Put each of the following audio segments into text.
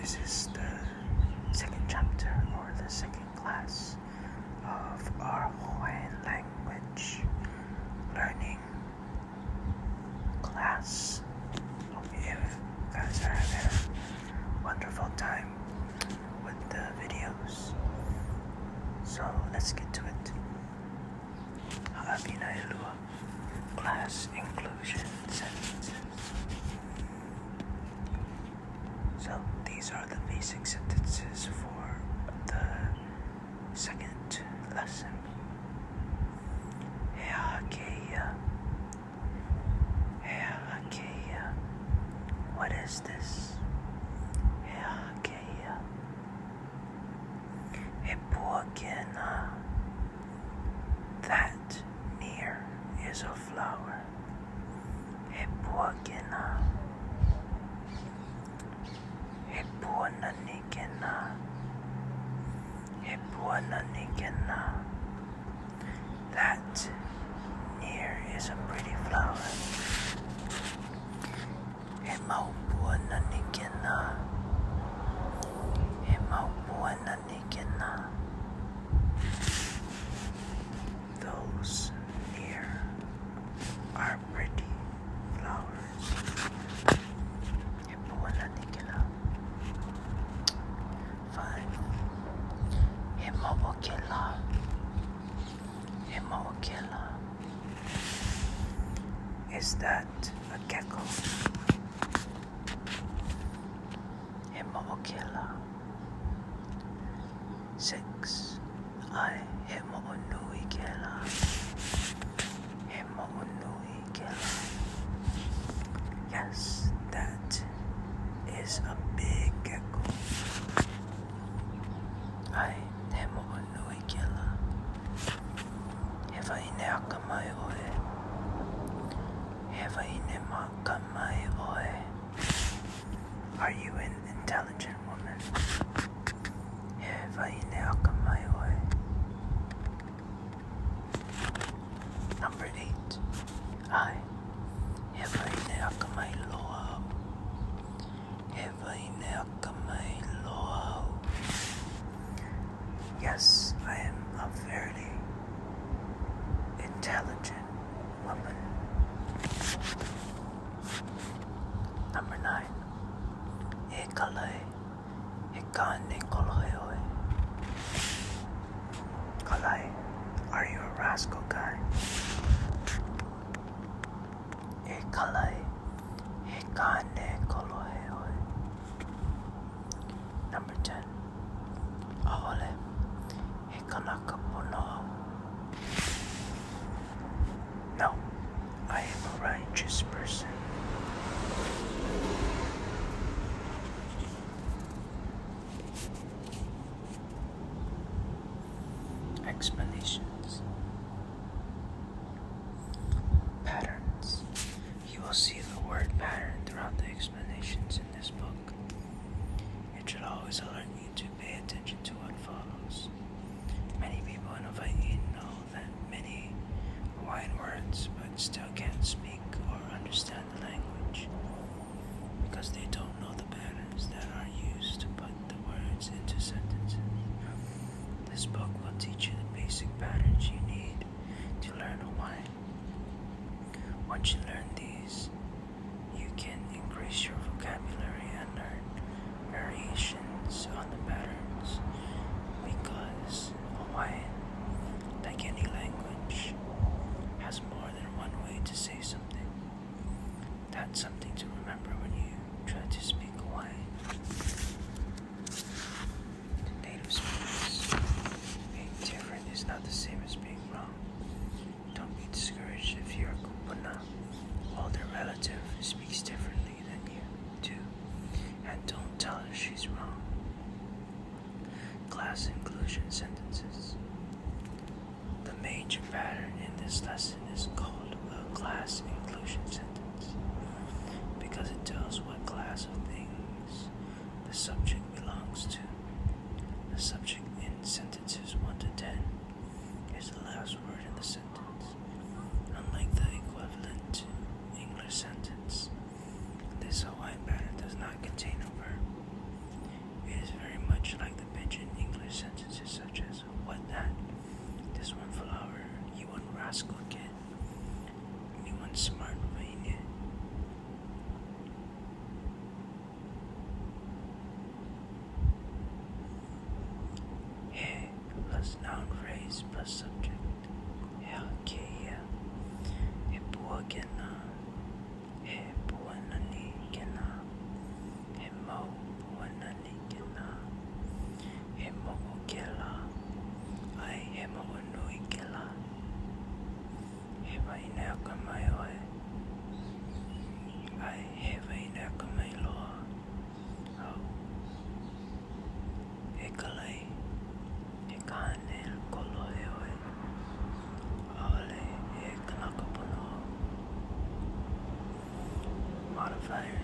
this is the second chapter or the second class of our Hawaiian language learning class. Hope you guys are having a wonderful time with the videos. So let's get to it. Ha'apinailua, class inclusion sentences. So these are the basic sentences for the second lesson. He hakeia. He hakeia. What is this? He hakeia. He puakena. That near is a flower. He puakena. He puananikena. He puananikena. That near is a pretty flower. He maupuananikena. He maupuananikena. Those near are pretty flowers. He puananikena. Fine. He mo'okela. He mo'okela. Is that a gecko? He mo'okela. 6. Ai he mo'onui kela. He mo'onui kela. Yes, that is a big gecko. Ai he mo'onui kela. He whaine akamai oe. He whaine makamai oe. Are you an intelligent woman? He whaine akamai oe. Number 8. Ai he whaine akamai loa. He whaine akamai loa. Yes, I am a very intelligent woman. Number 9. E kalai, e kane koloi oe. Kalai, are you a rascal guy? E kalai, e kane koloi oe. Number 10. Aole, e kanaka pono. No, I am a righteous person. Explanations. Patterns. You will see the word pattern throughout the explanations in this book. It should always alert you to pay attention to what follows. Many people in Hawaii know that many Hawaiian words but still can't speak or understand the language because they don't know the patterns that are used to put the words into sentences. This book will teach you the basic patterns you need to learn Hawaiian. Once you learn these, you can increase your vocabulary and learn variations on the patterns because Hawaiian, like any language, has more than one way to say something. That's something to remember when you try to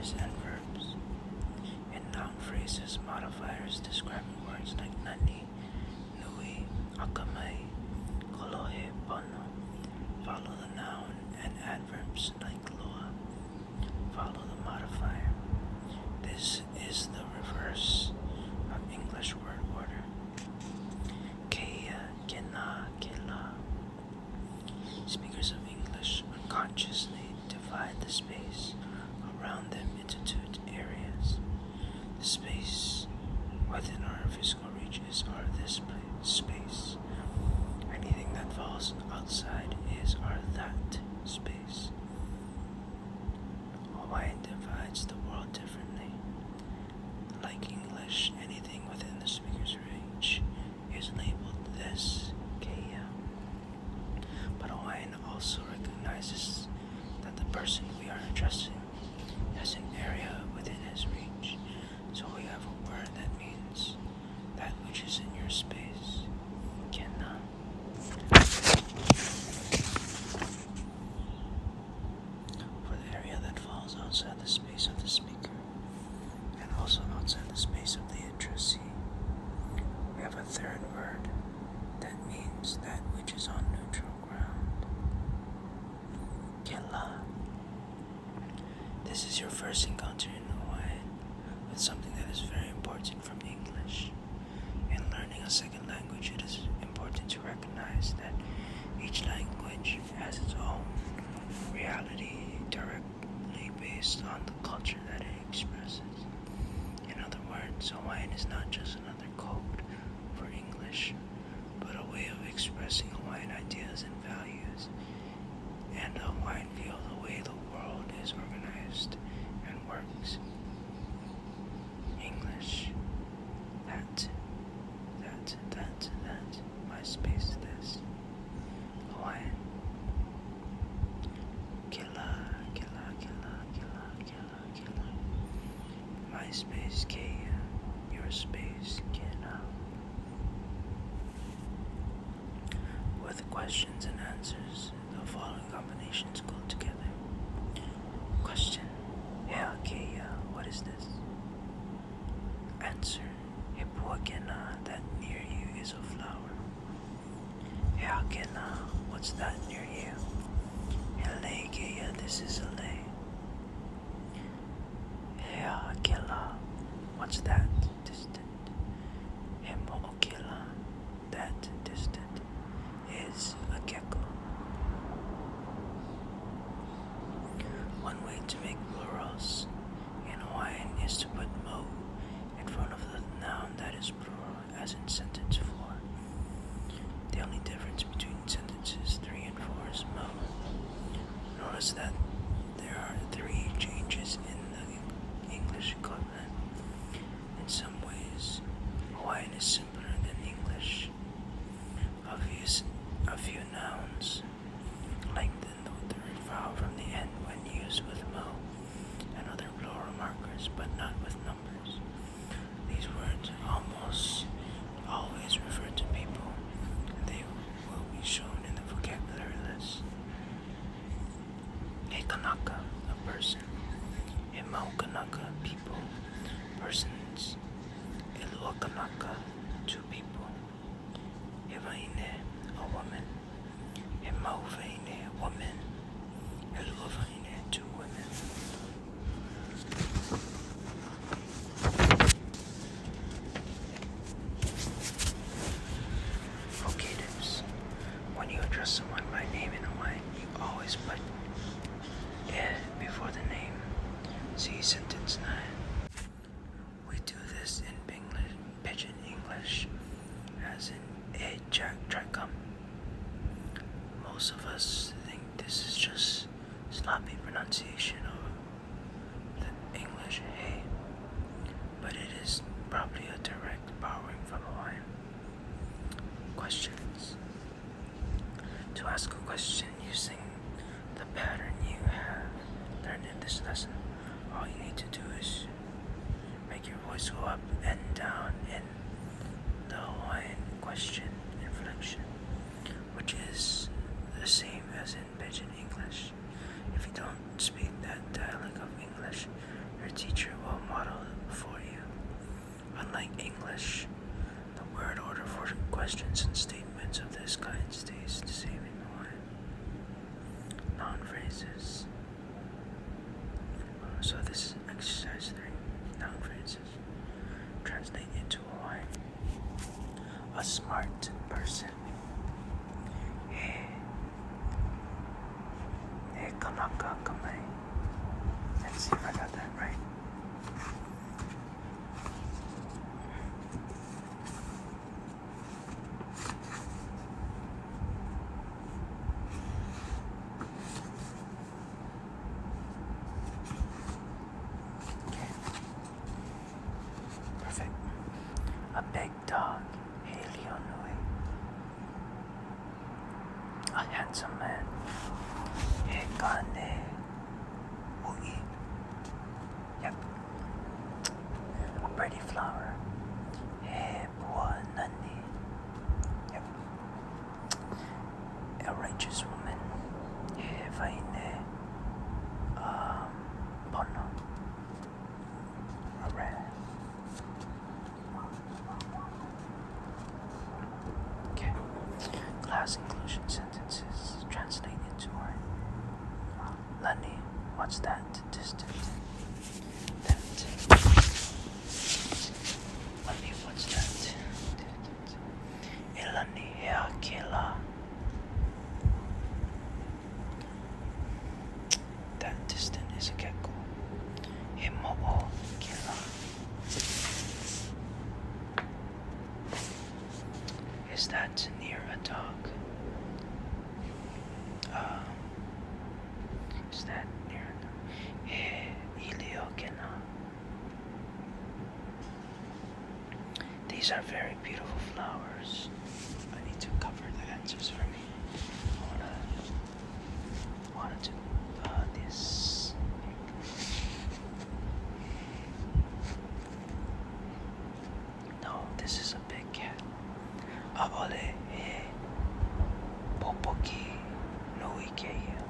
modifiers and verbs. In noun phrases, modifiers describing words like nani, nui, akamai, kolohe, pono follow the noun, and adverbs like loa follow the modifier. This is the reverse of English word order. Keia, kena, kela. Speakers of English unconsciously divide the space around them into two areas. The space within our physical reach is our this space. Anything that falls outside is our that space. Hawaiian divides the world differently. Like English, anything within the speaker's reach is labeled this, keia. But Hawaiian also recognizes that the person we are addressing has an area within his reach. So we have a word that means that which is in your space, kena. For the area that falls outside the space of the speaker and also outside the space of the addressee, we have a third word that means that which is on neutral ground, kela. This is your first encounter in Hawaiian with something that is very important from English. In learning a second language, it is important to recognize that each language has its own reality directly based on the culture that it expresses. In other words, Hawaiian is not just another code for English, but a way of expressing Hawaiian ideas and values, and a Hawaiian view of the way the world is organized and works. English, that, my space, this. Hawaiian, kela, my space, keia, your space, kena. With questions and answers, the following combinations go together. Question, hea keia, what is this? Answer, he pua kena, that near you is a flower. Hea kena, what's that near you? Hele keia, this is a lei. Hea kela, what's that distant? He mo'okela, that distant is a gecko. One way to make plurals in Hawaiian is to put mo in front of the noun that is plural, as in sentence 4. The only difference between sentences 3 and 4 is mo. Notice that there are 3 changes in the English equivalent. In some ways, Hawaiian is simpler than English. A few nouns lengthen the third vowel from the end when used with mo and other plural markers, but not with numbers. These words almost always refer to people, and they will be shown in the vocabulary list. He kanaka, a person. He mau kanaka, people, persons. He lua kanaka, 2 people. He vaine, a woman. He mau vaine, woman. He lua vaine, 2 women. Vocatives. When you address someone by name in Hawaiian, you always put e before the name. See sentence 9. We do this in Pidgin English, as in e jack trackum. Most of us think this is just sloppy pronunciation of the English hey, but it is probably a direct borrowing from Hawaiian. Questions. To ask a question using the pattern you have learned in this lesson, all you need to do is make your voice go up and down in the Hawaiian question inflection, which is the same as in Pidgin English. If you don't speak that dialect of English, teacher will model it for you. Unlike English, the word order for questions and statements of this kind stays the same in Hawaiian. Noun phrases. So this is exercise 3. Noun phrases. Translate into Hawaiian. A smart person. Kanaka kamai. Let's see if I got that right. Okay. Perfect. A big dog. Helionui. A handsome man. Kane ui. Yep. A pretty flower. He bua nani. Yep. A righteous woman. He vaine pono. A red. Okay. Class inclusion sentences. Translate into word. Lani, what's that? Distant. That. Lani, what's that? Ilani hea kela. That distant is a gecko. Himo'o kela. Is that near a dog? Is that near Iliokena? These are very beautiful flowers. I need to cover the answers for me. I wanna do this. No, this is a big cat. Aole popoki nui keia.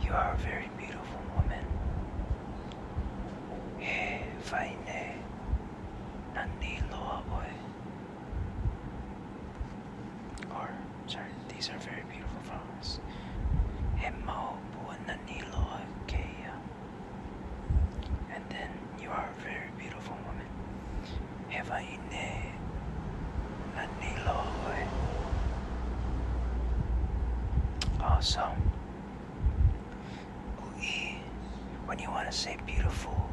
You are a very beautiful woman. He vaine nani loa oe. Or, sorry, these are very beautiful flowers. He mau bua nani loa keia. And then, you are a very beautiful woman. He vaine nani loa oe. Also, when you want to say beautiful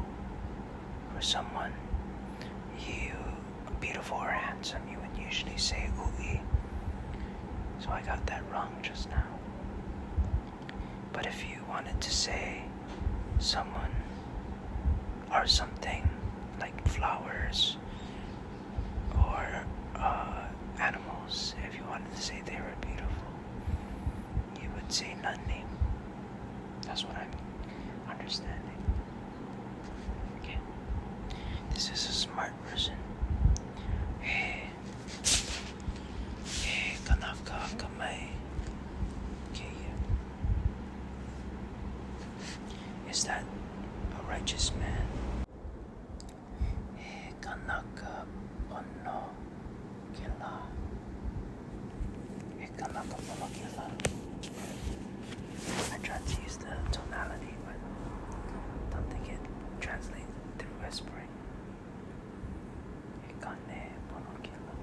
for someone, beautiful or handsome, you would usually say ui. So I got that wrong just now. But if you wanted to say someone or something like flowers or animals, if you wanted to say they were beautiful, you would say nani. That's what I'm understanding. Okay. This is a smart person. Hey kanaka kamai. Okay. Is that a righteous man? Hey kanaka pono kela. Hey kanaka pono kela. I tried to use the tonality, but don't think it translates through whispering. Ikane ponokila.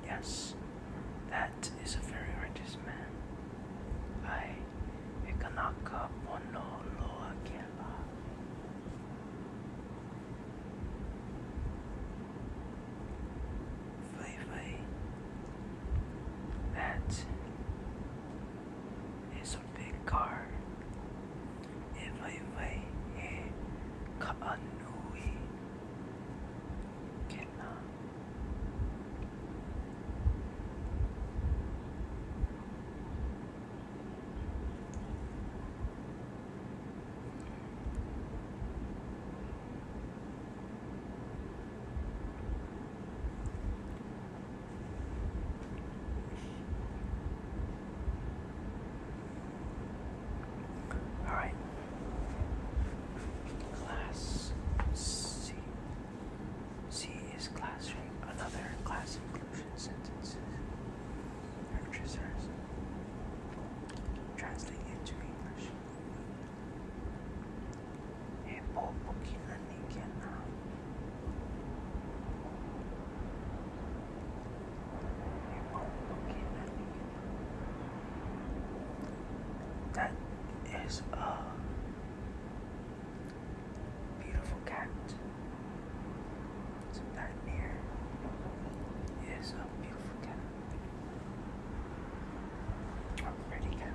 Yes, that is a very righteous man. Ikanaka pono loa kela. That is a big car. Vai e ka'anui kena. past inclusion sentences. Exercise. Translate into English. That is a beautiful cat. So that mirror is a beautiful cat. Or pretty cat.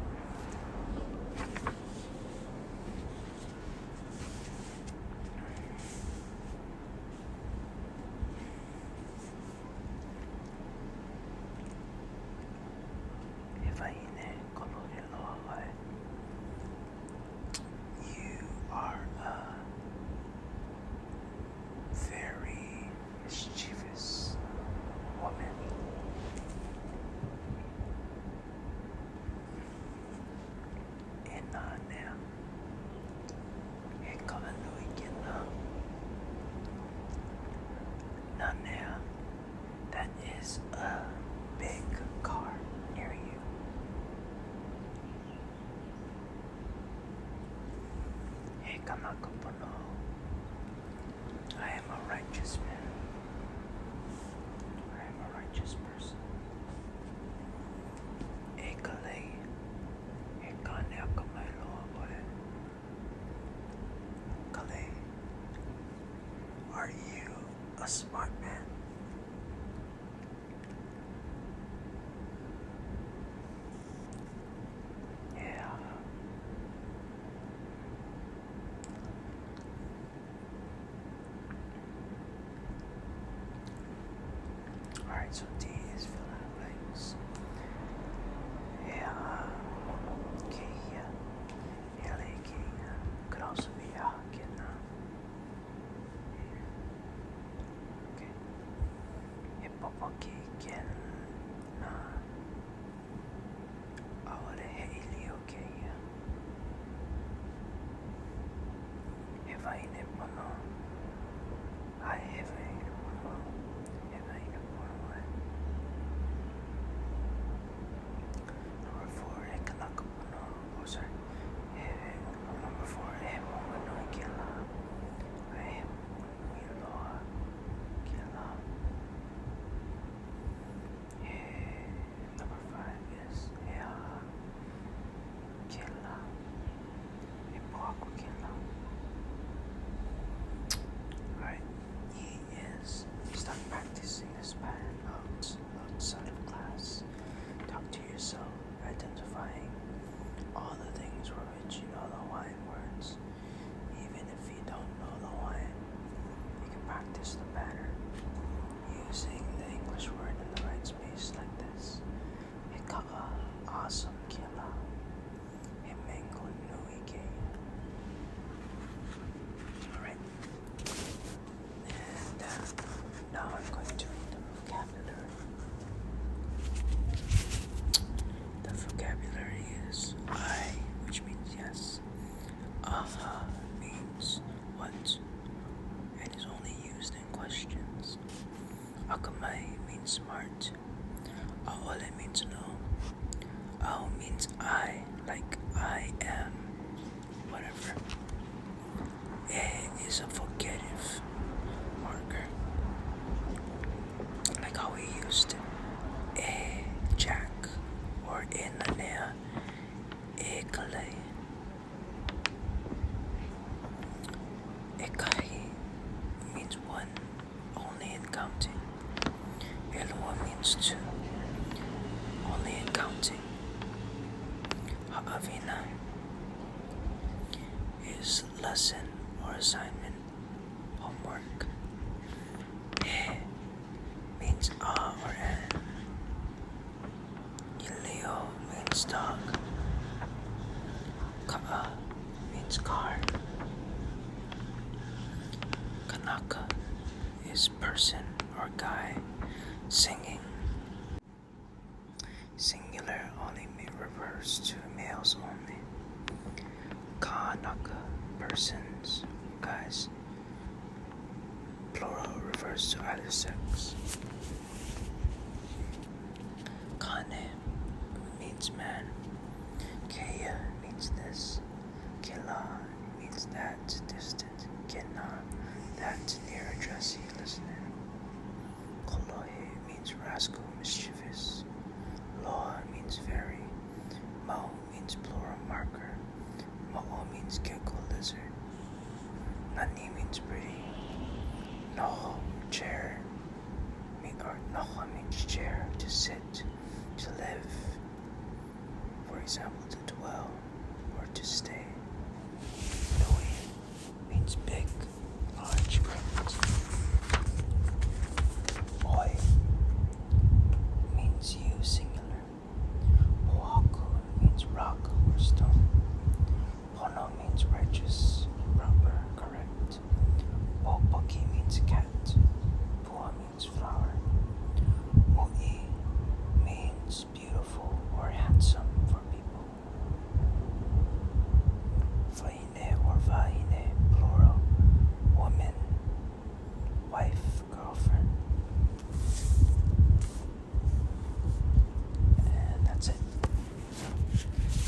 You are a very mischievous woman. That is a big car near you. I am a righteous man. I am a righteous person. Are you a smart man? Yeah. Alright, so D is fill in the blanks. Yeah. Okay, yeah. Could also be okay. Number 4, number 4, number 5 is Alright, he is start practicing this pattern outside of class. Talk to yourself, identifying all the things for which you know the Hawaiian words. Even if you don't know the Hawaiian, you can practice the pattern using the English word in the right space like this. Hika'a, awesome kila. Himengo nui kei. Alright. And now I'm going to read the vocabulary. The vocabulary is I, which means yes. Aha means what, and is only used in questions. Akamai means smart. Aole means no. Ao means I, like I am, whatever. E is a vocative marker, like how we used e jack or e nanea, e kale. Ekahi means one, only in counting. Elua means two, only in counting. Ha'avina is lesson or assignment, homework. He means or an. Ilio means dog. Ka'a means car. Kanaka is person or guy singing. Singular only refers to males only. Kanaka, persons, guys. Plural refers to either sex. means man. Keia means this. Kila means that, distant. Kena, that, near, addressee, listener. Kolohe means rascal, mischievous. Loa means very. Mo means plural marker. Mo'o means gecko, lizard. Nani means pretty. Noho, chair. Or noho means chair, to sit, to live. For example, to dwell or to stay. Nui means big, large, great. Oi means you, singular. Pohaku means rock or stone. Pono means righteous, proper, correct. Popoki means cat. Pua means flower. Mu'i means beautiful or handsome for people. Faine or vaine, plural, woman, wife, girlfriend. And that's it.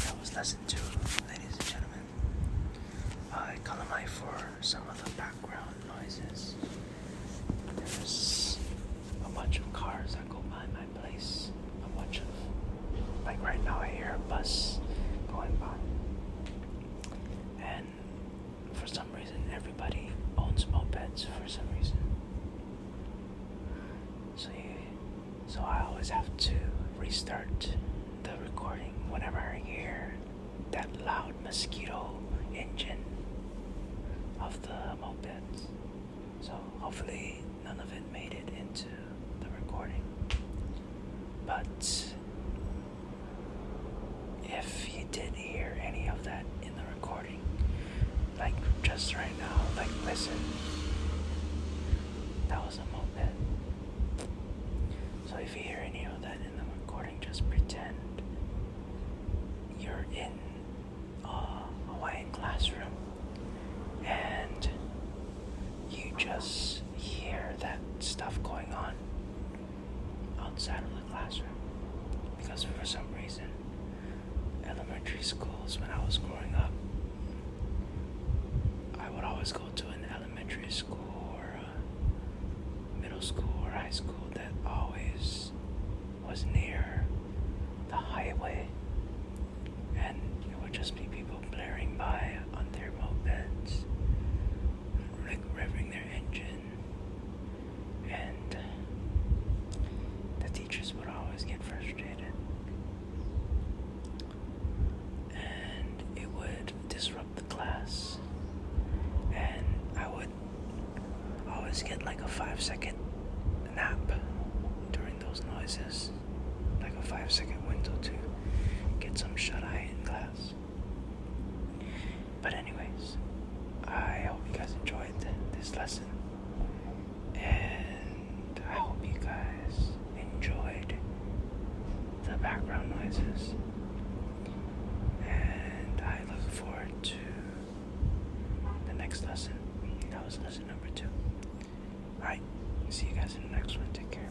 That was lesson 2, ladies and gentlemen. I calamite for some of the background noises. There's a bunch of cars that go by my place. A bunch of, like right now I hear a bus going by. And for some reason everybody owns mopeds for some reason. So I always have to restart the recording whenever I hear that loud mosquito engine of the mopeds. So hopefully none of it made it into the recording. But if you did hear any of that in the recording, like just right now, like listen, that was a moped. So if you hear any of that in the recording, just pretend you're in a Hawaiian classroom and you just hear that stuff going on outside of the classroom. Because for some reason, elementary schools, when I was growing up, I would always go to an elementary school or a middle school or high school that always was near the highway, and it would just be people blaring by on their mopeds, revving their engine, and the teachers would always get frustrated, and it would disrupt the class, and I would always get like a 5-second nap during those noises, like a 5-second window to get some shut-eye in class. But anyways, I hope you guys enjoyed this lesson, and I hope you guys enjoyed the background noises, and I look forward to the next lesson. That was lesson number 2. Alright, see you guys in the next one. Take care.